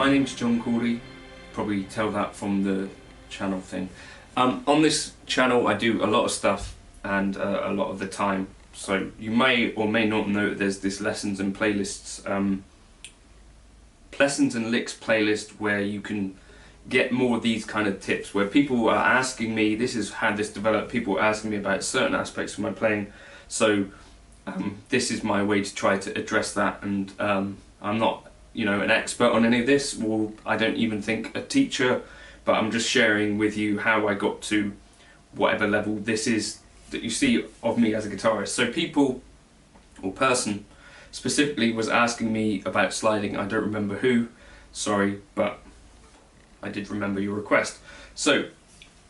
My name's John Cordy, probably tell that from the channel thing. On this channel I do a lot of stuff and a lot of the time, so you may or may not know that there's this lessons and playlists, lessons and licks playlist where you can get more of these kind of tips, where people are asking me, this is how this developed, people are asking me about certain aspects of my playing, so this is my way to try to address that. And I'm not, you know, an expert on any of this, or I don't even think a teacher, but I'm just sharing with you how I got to whatever level this is that you see of me as a guitarist. So people, or person specifically, was asking me about sliding. I don't remember who, sorry, but I did remember your request. So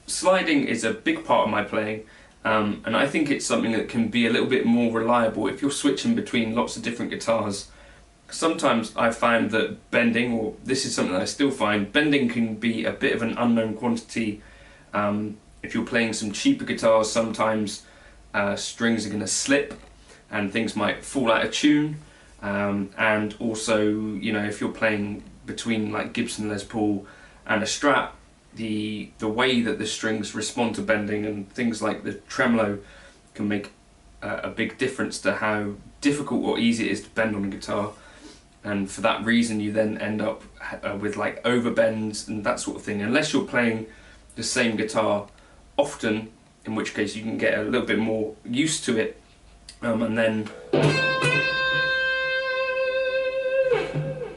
sliding is a big part of my playing, and I think it's something that can be a little bit more reliable if you're switching between lots of different guitars. Sometimes I found that bending, or this is something that I still find, bending can be a bit of an unknown quantity. If you're playing some cheaper guitars, sometimes strings are going to slip and things might fall out of tune, and also, you know, if you're playing between like Gibson Les Paul and a Strat, the way that the strings respond to bending and things like the tremolo can make a big difference to how difficult or easy it is to bend on a guitar. And for that reason you then end up with like overbends and that sort of thing, unless you're playing the same guitar often, in which case you can get a little bit more used to it, and then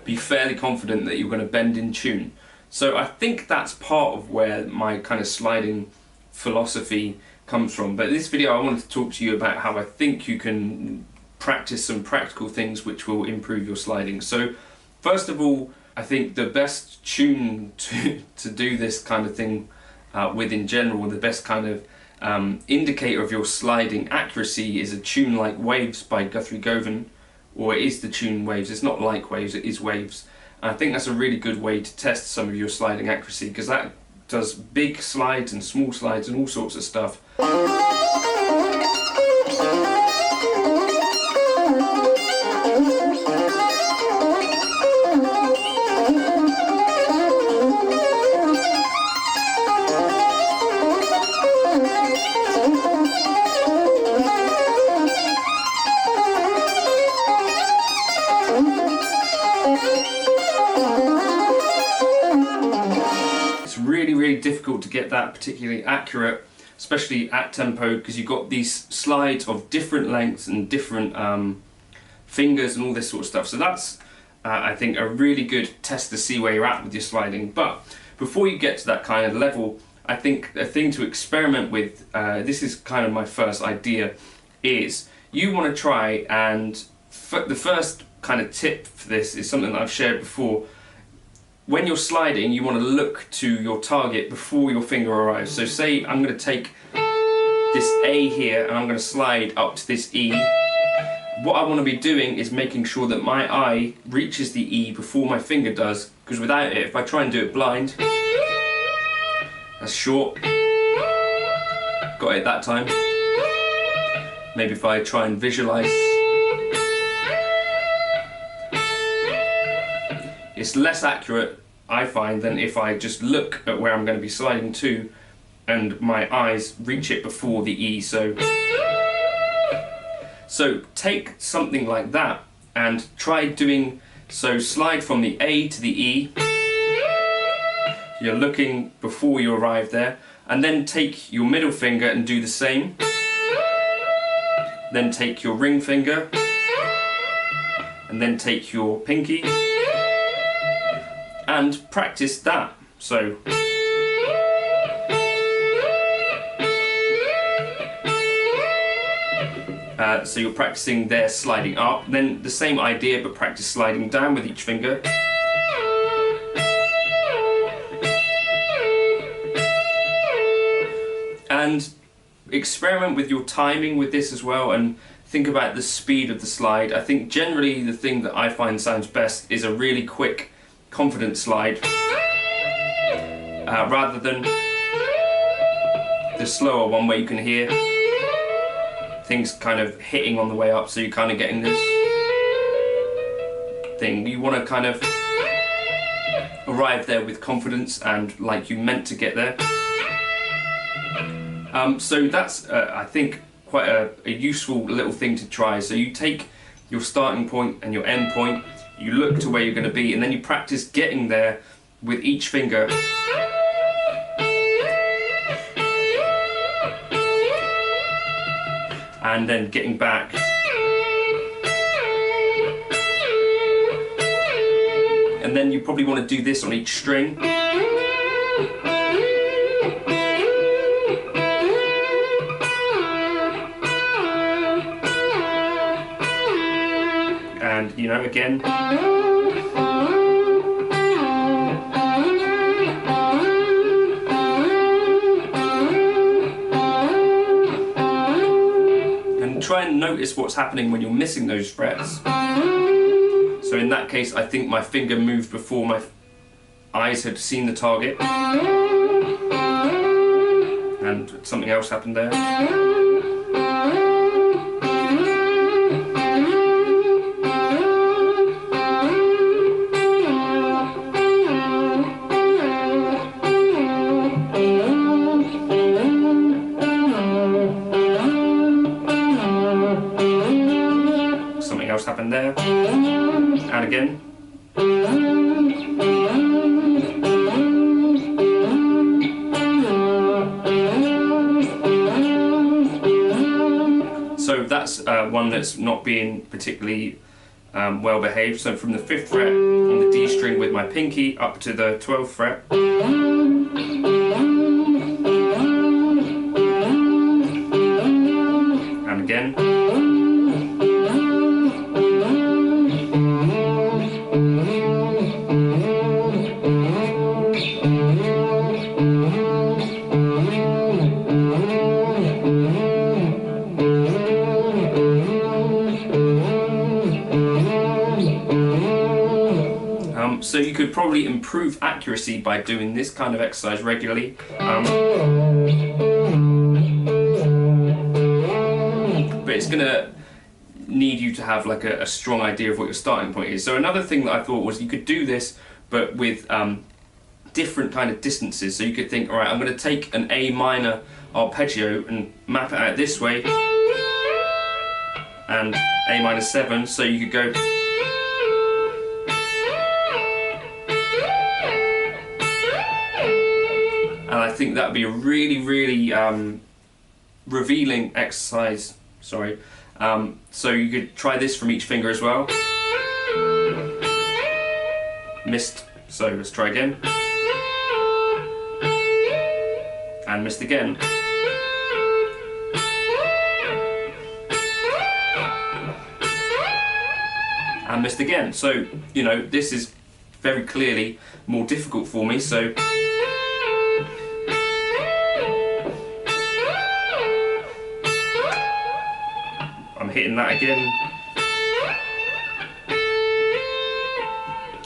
be fairly confident that you're going to bend in tune. So I think that's part of where my kind of sliding philosophy comes from. But in this video I wanted to talk to you about how I think you can practice some practical things which will improve your sliding. So first of all, I think the best tune to do this kind of thing with in general, the best kind of indicator of your sliding accuracy, is a tune like Waves by Guthrie Govan, or it is the tune Waves. It's not like Waves, it is Waves. And I think that's a really good way to test some of your sliding accuracy, because that does big slides and small slides and all sorts of stuff. Really difficult to get that particularly accurate, especially at tempo, because you've got these slides of different lengths and different fingers and all this sort of stuff. So that's I think a really good test to see where you're at with your sliding. But before you get to that kind of level, I think a thing to experiment with, this is kind of my first idea, is you want to try and the first kind of tip for this is something that I've shared before. When you're sliding, you want to look to your target before your finger arrives. So say I'm going to take this A here and I'm going to slide up to this E. What I want to be doing is making sure that my eye reaches the E before my finger does, because without it, if I try and do it blind, that's short, got it that time. Maybe if I try and visualize, it's less accurate, I find, than if I just look at where I'm going to be sliding to and my eyes reach it before the E. So take something like that and try doing, so slide from the A to the E, you're looking before you arrive there, and then take your middle finger and do the same, then take your ring finger, and then take your pinky, and practice that. So so you're practicing there sliding up, then the same idea but practice sliding down with each finger. And experiment with your timing with this as well, and think about the speed of the slide. I think generally the thing that I find sounds best is a really quick, confident slide, rather than the slower one where you can hear things kind of hitting on the way up, so you're kind of getting this thing. You want to kind of arrive there with confidence and like you meant to get there. So that's, I think, quite a useful little thing to try. So you take your starting point and your end point, you look to where you're going to be, and then you practice getting there with each finger. And then getting back. And then you probably want to do this on each string. And, you know, again. And try and notice what's happening when you're missing those frets. So in that case, I think my finger moved before my eyes had seen the target. And something else happened there. Something else happened there. And again. So that's one that's not being particularly well behaved. So from the 5th fret on the D string with my pinky up to the 12th fret. And again. So you could probably improve accuracy by doing this kind of exercise regularly. But it's going to need you to have like a strong idea of what your starting point is. So another thing that I thought was you could do this but with different kind of distances. So you could think, all right, I'm going to take an A minor arpeggio and map it out this way, and A minor 7, so you could go. And I think that would be a really, really revealing exercise. Sorry. So you could try this from each finger as well. Missed. So let's try again. And missed again. And missed again. So, you know, this is very clearly more difficult for me. So. Hitting that again.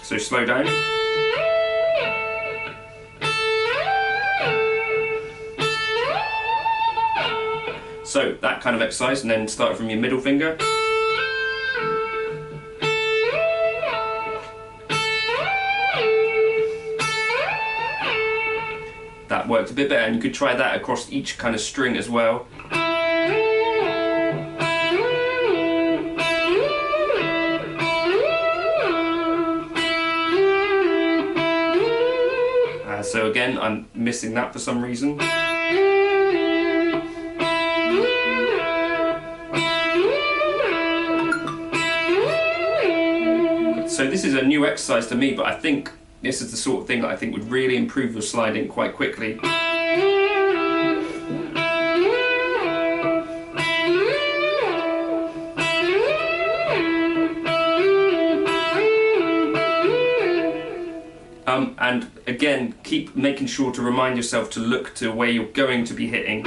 So slow down. So that kind of exercise, and then start from your middle finger. That worked a bit better, and you could try that across each kind of string as well. So again, I'm missing that for some reason. So this is a new exercise to me, but I think this is the sort of thing that I think would really improve your sliding quite quickly. And again, keep making sure to remind yourself to look to where you're going to be hitting.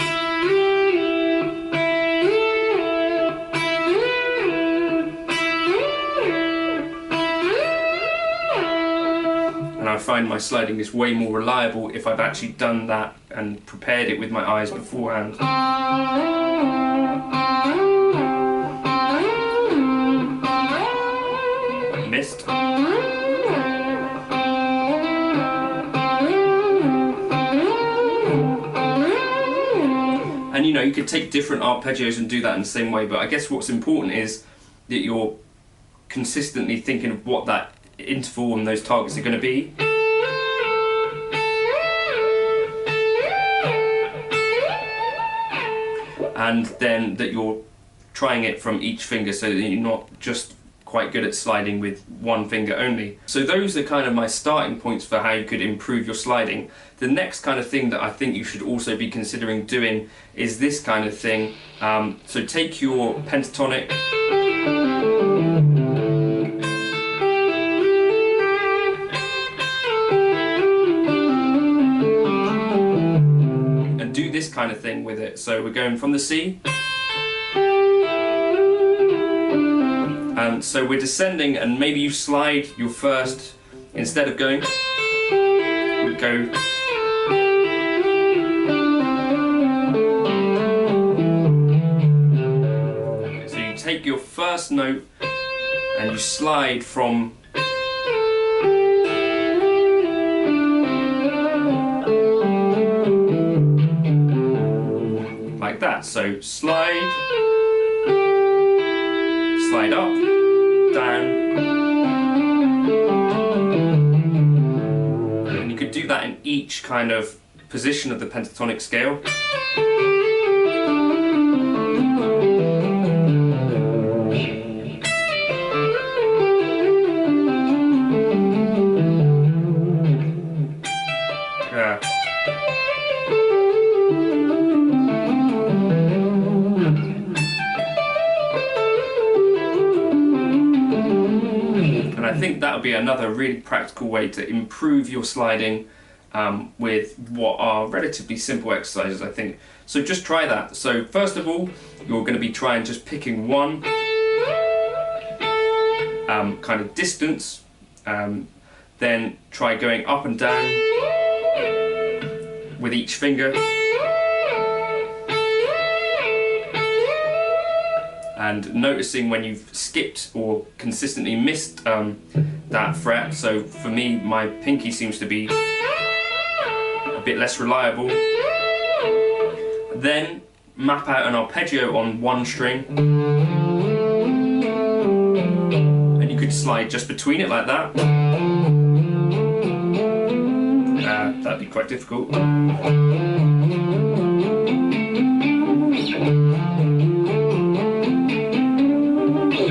And I find my sliding is way more reliable if I've actually done that and prepared it with my eyes beforehand. Missed. you could take different arpeggios and do that in the same way, but I guess what's important is that you're consistently thinking of what that interval and those targets are going to be. And then that you're trying it from each finger, so that you're not just quite good at sliding with one finger only. So those are kind of my starting points for how you could improve your sliding. The next kind of thing that I think you should also be considering doing is this kind of thing. So take your pentatonic, and do this kind of thing with it. So we're going from the C. So we're descending, and maybe you slide your first, instead of going, we go. So you take your first note and you slide from like that. So slide, slide up, down, and you could do that in each kind of position of the pentatonic scale. I think that would be another really practical way to improve your sliding with what are relatively simple exercises, I think. So just try that. So first of all, you're going to be trying just picking one kind of distance, then try going up and down with each finger, and noticing when you've skipped or consistently missed that fret. So for me, my pinky seems to be a bit less reliable. Then map out an arpeggio on one string, and you could slide just between it like that. That'd be quite difficult.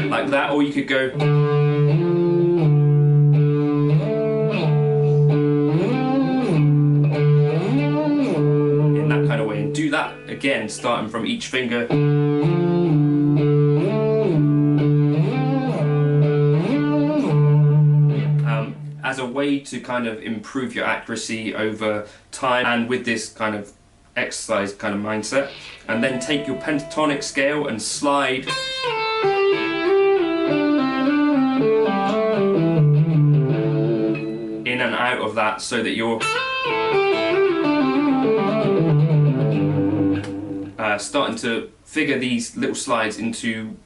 Like that, or you could go in that kind of way, and do that again, starting from each finger. As a way to kind of improve your accuracy over time, and with this kind of exercise kind of mindset. And then take your pentatonic scale and slide in and out of that, so that you're starting to figure these little slides into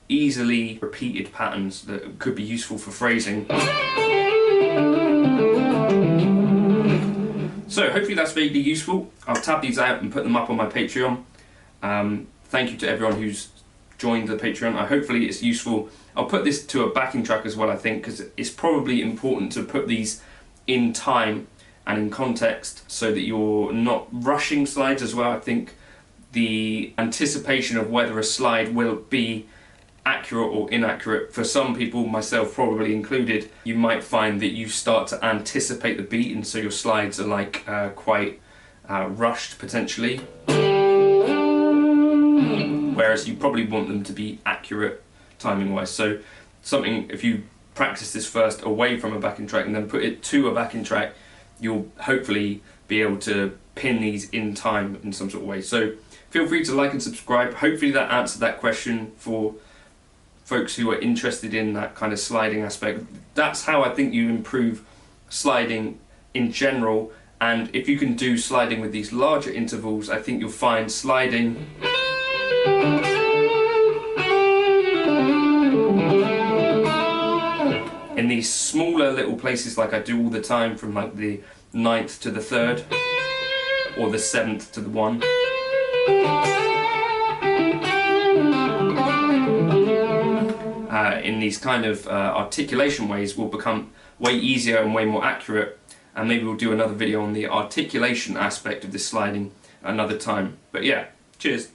easily repeated patterns that could be useful for phrasing. So hopefully that's vaguely useful. I'll tab these out and put them up on my Patreon. Thank you to everyone who's joined the Patreon. Hopefully it's useful. I'll put this to a backing track as well, I think, because it's probably important to put these in time and in context so that you're not rushing slides as well. I think the anticipation of whether a slide will be accurate or inaccurate, for some people, myself probably included, you might find that you start to anticipate the beat, and so your slides are like quite rushed potentially, whereas you probably want them to be accurate timing wise. So something, if you practice this first away from a backing track and then put it to a backing track, you'll hopefully be able to pin these in time in some sort of way. So feel free to like and subscribe. Hopefully that answered that question for folks who are interested in that kind of sliding aspect. That's how I think you improve sliding in general, and if you can do sliding with these larger intervals, I think you'll find sliding in these smaller little places, like I do all the time, from like the 9th to the 3rd or the 7th to the 1. in these kind of articulation ways will become way easier and way more accurate, and maybe we'll do another video on the articulation aspect of this sliding another time. But yeah, cheers.